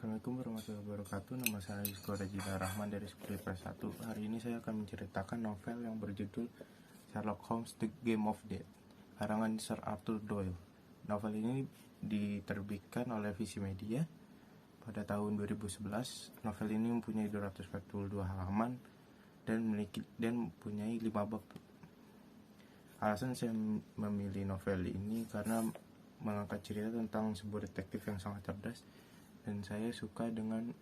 Assalamualaikum warahmatullahi wabarakatuh. Nama saya Yusuf Rajina Rahman dari Sekolah IPS 1. Hari ini saya akan menceritakan novel yang berjudul Sherlock Holmes The Game of Death, karangan Sir Arthur Doyle. Novel ini diterbitkan oleh Visi Media pada tahun 2011. Novel ini mempunyai 242 halaman dan mempunyai 5 bab. Alasan saya memilih novel ini karena mengangkat cerita tentang sebuah detektif yang sangat cerdas, dan saya suka dengan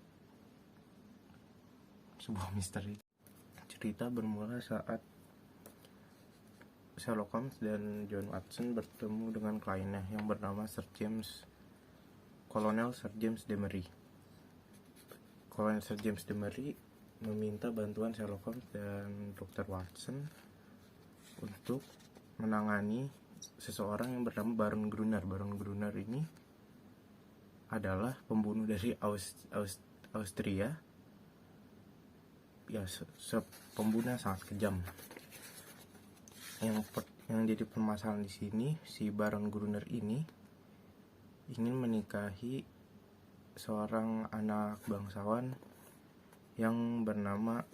sebuah misteri. Cerita bermula saat Sherlock Holmes dan John Watson bertemu dengan kliennya yang bernama Kolonel Sir James Demery. Kolonel Sir James Demery meminta bantuan Sherlock Holmes dan Dr. Watson untuk menangani seseorang yang bernama Baron Gruner. Baron Gruner ini adalah pembunuh dari Austria, ya, pembunuh sangat kejam. Yang jadi permasalahan di sini, si Baron Gruner ini ingin menikahi seorang anak bangsawan yang bernama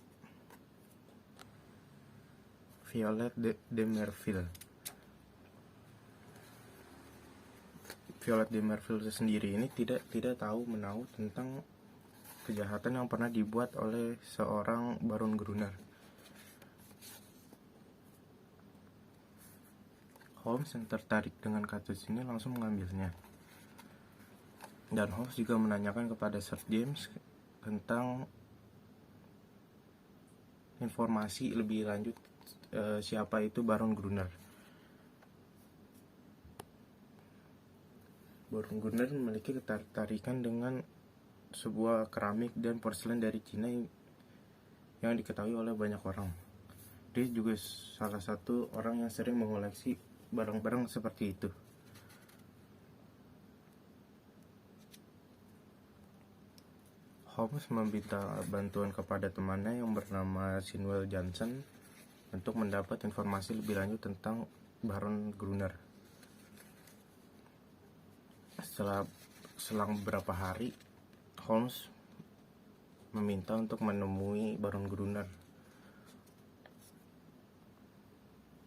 Violet de Merville. Violet de Merville sendiri ini tidak tahu menahu tentang kejahatan yang pernah dibuat oleh seorang Baron Gruner. Holmes yang tertarik dengan kasus ini langsung mengambilnya, dan Holmes juga menanyakan kepada Sir James tentang informasi lebih lanjut siapa itu Baron Gruner. Baron Gruner memiliki ketertarikan dengan sebuah keramik dan porselen dari Cina yang diketahui oleh banyak orang. Dia juga salah satu orang yang sering mengoleksi barang-barang seperti itu. Holmes meminta bantuan kepada temannya yang bernama Samuel Johnson untuk mendapat informasi lebih lanjut tentang Baron Gruner. Selang beberapa hari, Holmes meminta untuk menemui Baron Gruner.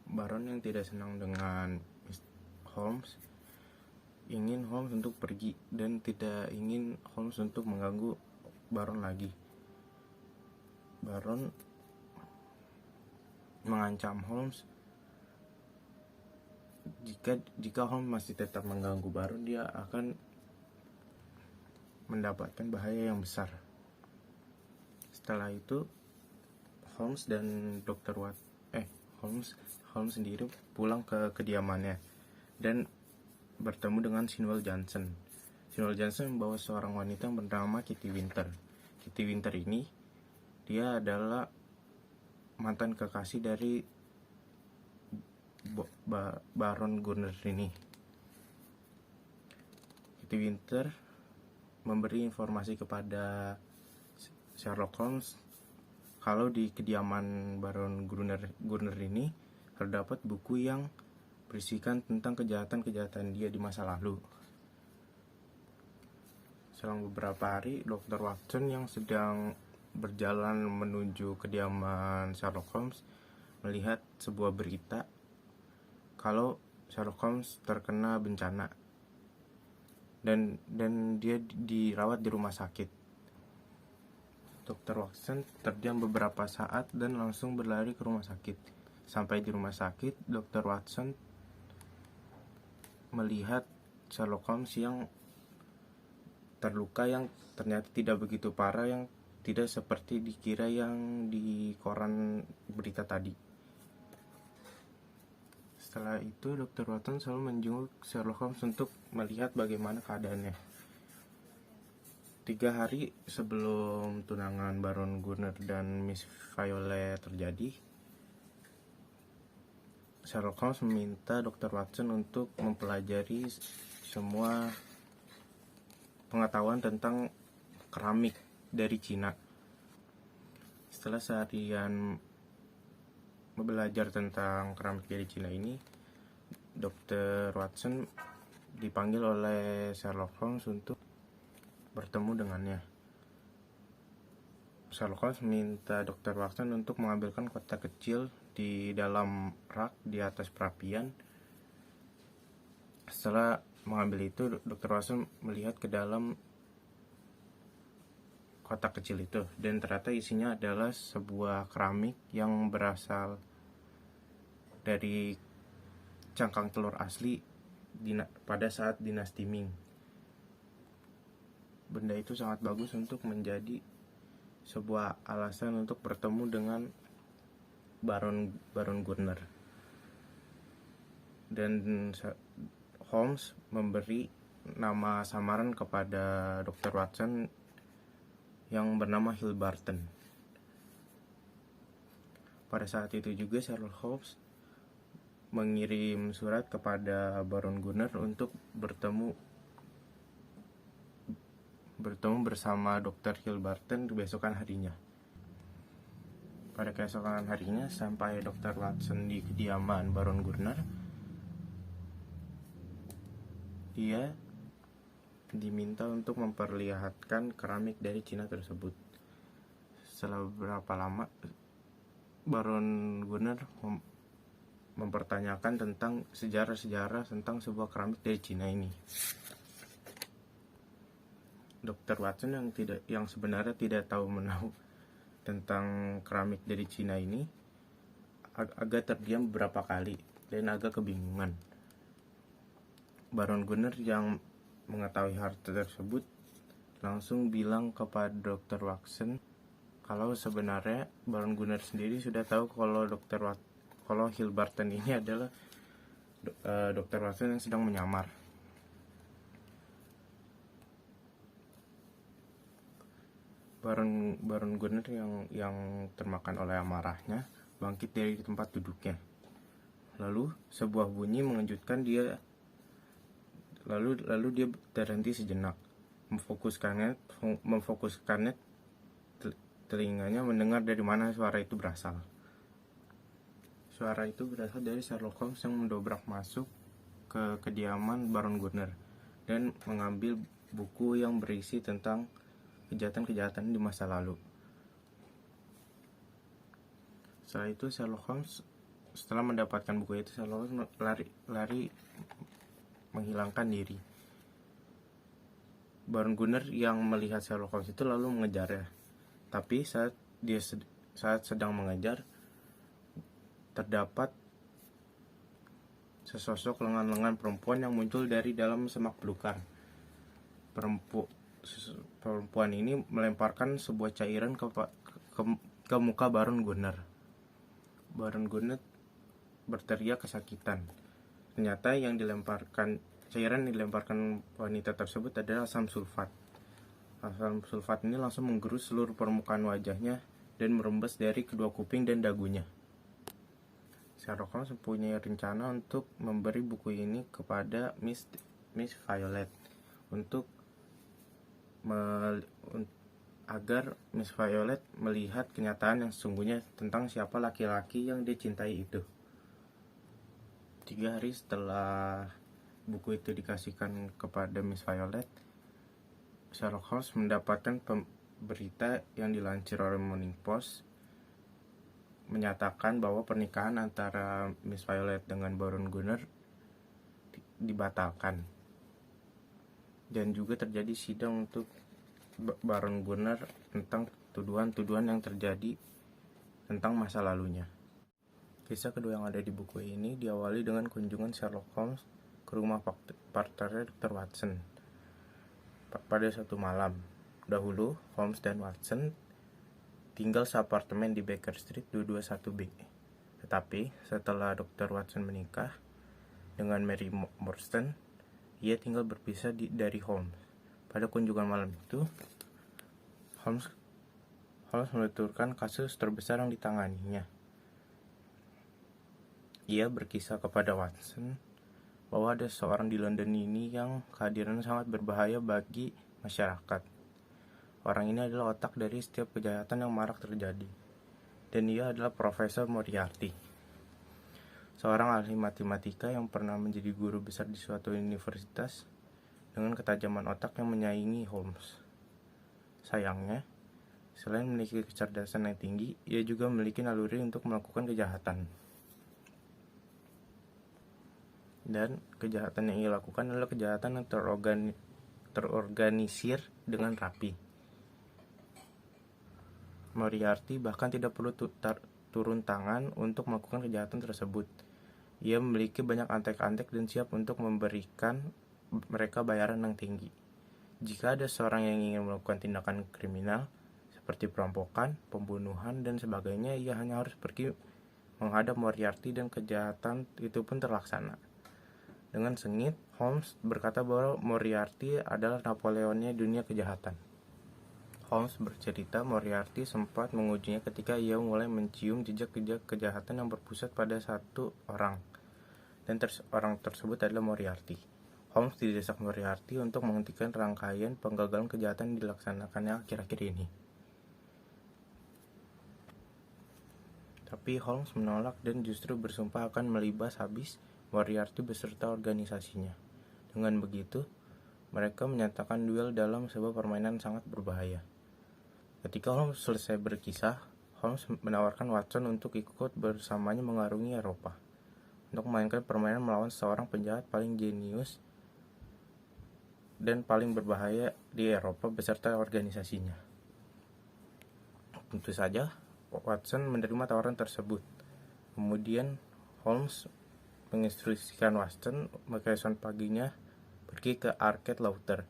Baron yang tidak senang dengan Holmes ingin Holmes untuk pergi dan tidak ingin Holmes untuk mengganggu Baron lagi. Baron mengancam Holmes jika Holmes masih tetap mengganggu Baron, dia akan mendapatkan bahaya yang besar. Setelah itu, Holmes dan Holmes sendiri pulang ke kediamannya dan bertemu dengan Samuel Johnson. Samuel Johnson membawa seorang wanita yang bernama Kitty Winter. Kitty Winter ini dia adalah mantan kekasih dari Baron Gruner ini. Kitty Winter memberi informasi kepada Sherlock Holmes kalau di kediaman Baron Gruner ini terdapat buku yang berisikan tentang kejahatan-kejahatan dia di masa lalu. Selang beberapa hari, Dr. Watson yang sedang berjalan menuju kediaman Sherlock Holmes melihat sebuah berita kalau Sherlock Holmes terkena bencana dan dia dirawat di rumah sakit. Dr. Watson terdiam beberapa saat dan langsung berlari ke rumah sakit. Sampai di rumah sakit, Dr. Watson melihat Sherlock Holmes yang terluka, yang ternyata tidak begitu parah, yang tidak seperti dikira yang di koran berita tadi. Setelah itu, Dr. Watson selalu menjenguk Sherlock Holmes untuk melihat bagaimana keadaannya. 3 hari sebelum tunangan Baron Gruner dan Miss Violet terjadi, Sherlock Holmes meminta Dr. Watson untuk mempelajari semua pengetahuan tentang keramik dari Cina. Setelah seharian belajar tentang keramik dari Cina ini, Dr. Watson dipanggil oleh Sherlock Holmes untuk bertemu dengannya. Sherlock Holmes minta Dr. Watson untuk mengambilkan kotak kecil di dalam rak di atas perapian. Setelah mengambil itu, Dr. Watson melihat ke dalam kotak kecil itu, dan ternyata isinya adalah sebuah keramik yang berasal dari cangkang telur asli pada saat dinasti Ming. Benda itu sangat bagus untuk menjadi sebuah alasan untuk bertemu dengan Baron Gurner. Dan Holmes memberi nama samaran kepada Dr. Watson yang bernama Hilbarton. Pada saat itu juga Sherlock Holmes mengirim surat kepada Baron Gurner untuk bertemu bersama Dr. Hilbarton kebesokan harinya. Pada keesokan harinya, sampai Dr. Watson di kediaman Baron Gurner, dia diminta untuk memperlihatkan keramik dari Cina tersebut. Setelah beberapa lama, Baron Gurner mempertanyakan tentang sejarah-sejarah tentang sebuah keramik dari Cina ini. Dr. Watson yang sebenarnya tidak tahu menahu tentang keramik dari Cina ini agak terdiam beberapa kali dan agak kebingungan. Baron Gurner yang mengetahui hal tersebut langsung bilang kepada Dr. Watson kalau sebenarnya Baron Gurner sendiri sudah tahu kalau Hilbarton ini adalah Dr. Watson yang sedang menyamar. Baron Gurner yang termakan oleh amarahnya bangkit dari tempat duduknya. Lalu sebuah bunyi mengejutkan dia. Lalu dia terhenti sejenak, memfokuskannya telinganya mendengar dari mana suara itu berasal. Suara itu berasal dari Sherlock Holmes yang mendobrak masuk ke kediaman Baron Gurner dan mengambil buku yang berisi tentang kejahatan-kejahatan di masa lalu. Setelah itu setelah mendapatkan buku itu, Sherlock Holmes lari menghilangkan diri. Baron Gurner yang melihat Sherlock Holmes itu lalu mengejarnya. Tapi saat sedang mengejar, terdapat sesosok lengan-lengan perempuan yang muncul dari dalam semak belukar. Perempuan ini melemparkan sebuah cairan ke muka Baron Gurner. Baron Gurner berteriak kesakitan. Ternyata cairan yang dilemparkan wanita tersebut adalah asam sulfat. Asam sulfat ini langsung menggerus seluruh permukaan wajahnya dan merembes dari kedua kuping dan dagunya. Sherlock Holmes mempunyai rencana untuk memberi buku ini kepada Miss Violet agar Miss Violet melihat kenyataan yang sesungguhnya tentang siapa laki-laki yang dicintai itu. 3 hari setelah buku itu dikasihkan kepada Miss Violet, Sherlock Holmes mendapatkan berita yang dilansir oleh Morning Post menyatakan bahwa pernikahan antara Miss Violet dengan Baron Gurner dibatalkan. Dan juga terjadi sidang untuk Baron Gurner tentang tuduhan-tuduhan yang terjadi tentang masa lalunya. Kisah kedua yang ada di buku ini diawali dengan kunjungan Sherlock Holmes ke rumah partnernya Dr. Watson. Pada suatu malam, dahulu Holmes dan Watson tinggal seapartemen di Baker Street 221B. Tetapi setelah Dr. Watson menikah dengan Mary Morstan, ia tinggal berpisah dari Holmes. Pada kunjungan malam itu, Holmes menuturkan kasus terbesar yang ditanganinya. Ia berkisah kepada Watson bahwa ada seorang di London ini yang kehadirannya sangat berbahaya bagi masyarakat. Orang ini adalah otak dari setiap kejahatan yang marak terjadi. Dan ia adalah Profesor Moriarty, seorang ahli matematika yang pernah menjadi guru besar di suatu universitas dengan ketajaman otak yang menyaingi Holmes. Sayangnya, selain memiliki kecerdasan yang tinggi, ia juga memiliki naluri untuk melakukan kejahatan. Dan kejahatan yang ia lakukan adalah kejahatan yang terorganisir dengan rapi. Moriarty bahkan tidak perlu turun tangan untuk melakukan kejahatan tersebut. Ia memiliki banyak antek-antek dan siap untuk memberikan mereka bayaran yang tinggi. Jika ada seorang yang ingin melakukan tindakan kriminal, seperti perampokan, pembunuhan, dan sebagainya, ia hanya harus pergi menghadap Moriarty dan kejahatan itu pun terlaksana. Dengan sengit, Holmes berkata bahwa Moriarty adalah Napoleonnya dunia kejahatan. Holmes bercerita Moriarty sempat mengujinya ketika ia mulai mencium jejak-jejak kejahatan yang berpusat pada satu orang. Dan orang tersebut adalah Moriarty. Holmes didesak Moriarty untuk menghentikan rangkaian penggagalan kejahatan yang dilaksanakannya akhir-akhir ini. Tapi Holmes menolak dan justru bersumpah akan melibas habis Moriarty beserta organisasinya. Dengan begitu, mereka menyatakan duel dalam sebuah permainan sangat berbahaya. Ketika Holmes selesai berkisah, Holmes menawarkan Watson untuk ikut bersamanya mengarungi Eropa untuk memainkan permainan melawan seorang penjahat paling jenius dan paling berbahaya di Eropa beserta organisasinya. Tentu saja, Watson menerima tawaran tersebut. Kemudian Holmes menginstruksikan Watson keesokan paginya pergi ke Arcade Lauter,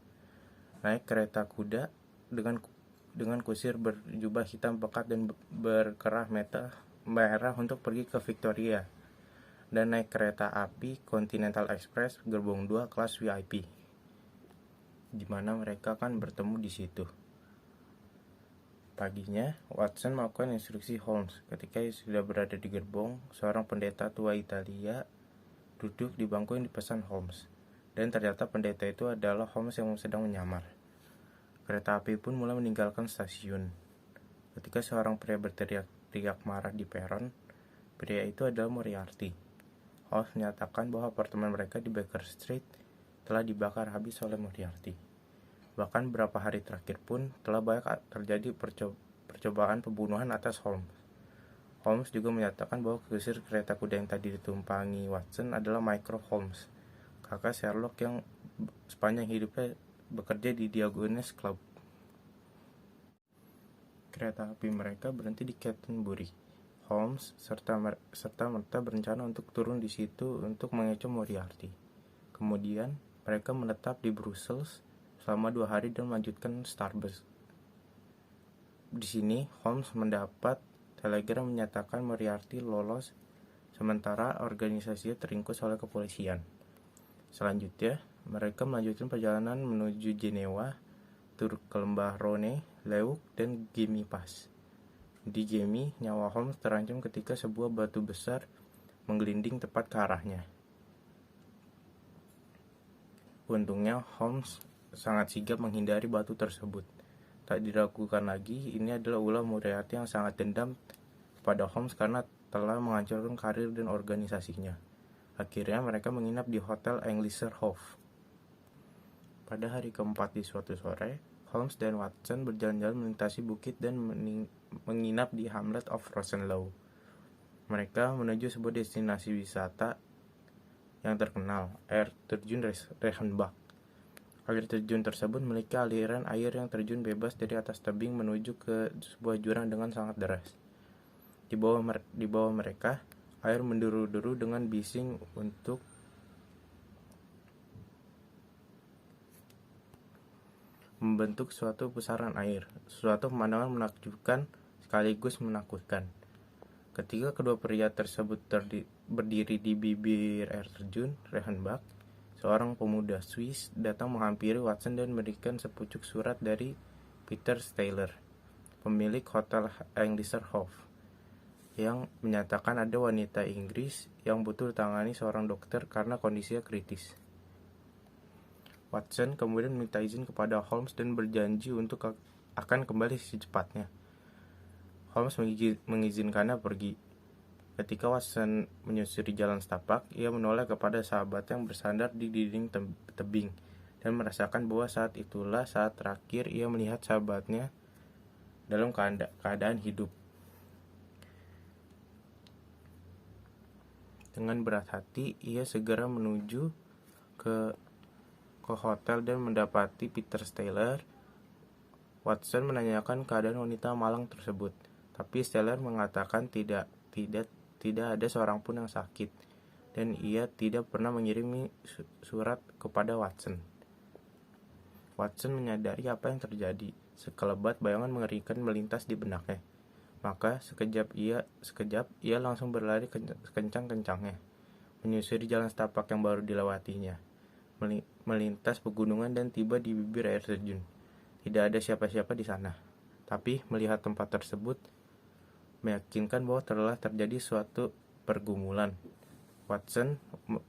naik kereta kuda dengan kusir berjubah hitam pekat dan berkerah merah untuk pergi ke Victoria, dan naik kereta api Continental Express gerbong 2 kelas VIP, di mana mereka akan bertemu di situ. Paginya, Watson melakukan instruksi Holmes. Ketika ia sudah berada di gerbong, seorang pendeta tua Italia duduk di bangku yang dipesan Holmes, dan ternyata pendeta itu adalah Holmes yang sedang menyamar. Kereta api pun mulai meninggalkan stasiun. Ketika seorang pria berteriak-teriak marah di peron, pria itu adalah Moriarty. Holmes menyatakan bahwa apartemen mereka di Baker Street telah dibakar habis oleh Moriarty. Bahkan beberapa hari terakhir pun telah banyak terjadi percobaan pembunuhan atas Holmes. Holmes juga menyatakan bahwa kusir kereta kuda yang tadi ditumpangi Watson adalah Mycroft Holmes, kakak Sherlock yang sepanjang hidupnya bekerja di Diogenes Club. Kereta api mereka berhenti di Canterbury. Holmes serta merta berencana untuk turun di situ untuk mengecoh Moriarty. Kemudian mereka menetap di Brussels selama 2 hari dan melanjutkan Starbucks. Di sini Holmes mendapat telegram menyatakan Moriarty lolos, sementara organisasinya teringkus oleh kepolisian. Selanjutnya, mereka melanjutkan perjalanan menuju Jenewa, tur ke lembah Rhone, Leuk, dan Gemmi Pass. Di Gemmi, nyawa Holmes terancam ketika sebuah batu besar menggelinding tepat ke arahnya. Untungnya, Holmes sangat sigap menghindari batu tersebut. Tak diragukan lagi, ini adalah ulah Moriarty yang sangat dendam kepada Holmes karena telah menghancurkan karir dan organisasinya. Akhirnya mereka menginap di Hotel Englischerhof. Pada hari keempat di suatu sore, Holmes dan Watson berjalan-jalan melintasi bukit dan menginap di Hamlet of Rosenlau. Mereka menuju sebuah destinasi wisata yang terkenal, air terjun Reichenbach. Air terjun tersebut memiliki aliran air yang terjun bebas dari atas tebing menuju ke sebuah jurang dengan sangat deras. Di bawah mereka, air menderu-deru dengan bising untuk membentuk suatu pusaran air, suatu pemandangan menakjubkan sekaligus menakutkan. Ketika kedua pria tersebut berdiri di bibir air terjun Reichenbach, seorang pemuda Swiss datang menghampiri Watson dan memberikan sepucuk surat dari Peter Steyler, pemilik Hotel Englischerhof, yang menyatakan ada wanita Inggris yang butuh ditangani seorang dokter karena kondisinya kritis. Watson kemudian meminta izin kepada Holmes dan berjanji untuk akan kembali secepatnya. Holmes mengizinkannya pergi. Ketika Watson menyusuri jalan setapak, ia menoleh kepada sahabat yang bersandar di dinding tebing dan merasakan bahwa saat itulah saat terakhir ia melihat sahabatnya dalam keadaan hidup. Dengan berat hati, ia segera menuju ke hotel dan mendapati Peter Steller. Watson menanyakan keadaan wanita malang tersebut, tapi Steller mengatakan tidak ada seorang pun yang sakit, dan ia tidak pernah mengirimi surat kepada Watson. Watson menyadari apa yang terjadi. Sekelebat bayangan mengerikan melintas di benaknya. Maka sekejap ia langsung berlari sekencang-kencangnya, menyusuri jalan setapak yang baru dilewatinya, melintas pegunungan dan tiba di bibir air terjun. Tidak ada siapa-siapa di sana, tapi melihat tempat tersebut meyakinkan bahwa telah terjadi suatu pergumulan. Watson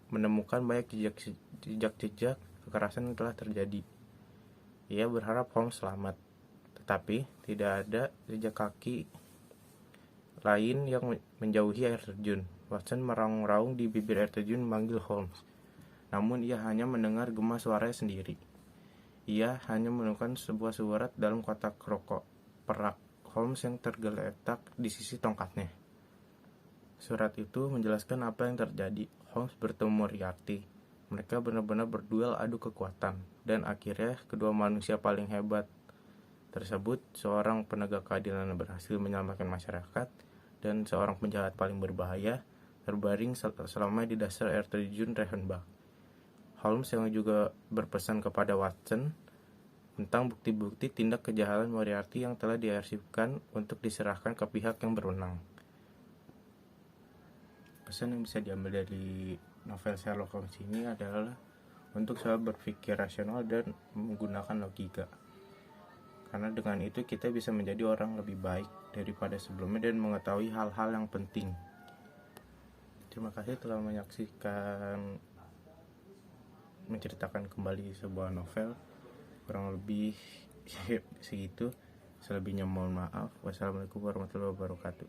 menemukan banyak jejak-jejak kekerasan yang telah terjadi. Ia berharap Holmes selamat, tetapi tidak ada jejak kaki lain yang menjauhi air terjun. Watson meraung-raung di bibir air terjun memanggil Holmes, namun ia hanya mendengar gema suaranya sendiri. Ia hanya menemukan sebuah surat dalam kotak rokok perak Holmes yang tergeletak di sisi tongkatnya. Surat itu menjelaskan apa yang terjadi. Holmes bertemu Moriarty. Mereka benar-benar berduel adu kekuatan, dan akhirnya kedua manusia paling hebat tersebut, seorang penegak keadilan yang berhasil menyelamatkan masyarakat, dan seorang penjahat paling berbahaya, terbaring selama di dasar air terjun Reichenbach. Holmes yang juga berpesan kepada Watson tentang bukti-bukti tindak kejahatan Moriarty yang telah diarsipkan untuk diserahkan ke pihak yang berwenang. Pesan yang bisa diambil dari novel Sherlock Holmes ini adalah untuk selalu berpikir rasional dan menggunakan logika. Karena dengan itu kita bisa menjadi orang lebih baik daripada sebelumnya dan mengetahui hal-hal yang penting. Terima kasih telah menceritakan kembali sebuah novel. Kurang lebih segitu. Selebihnya mohon maaf. Wassalamualaikum warahmatullahi wabarakatuh.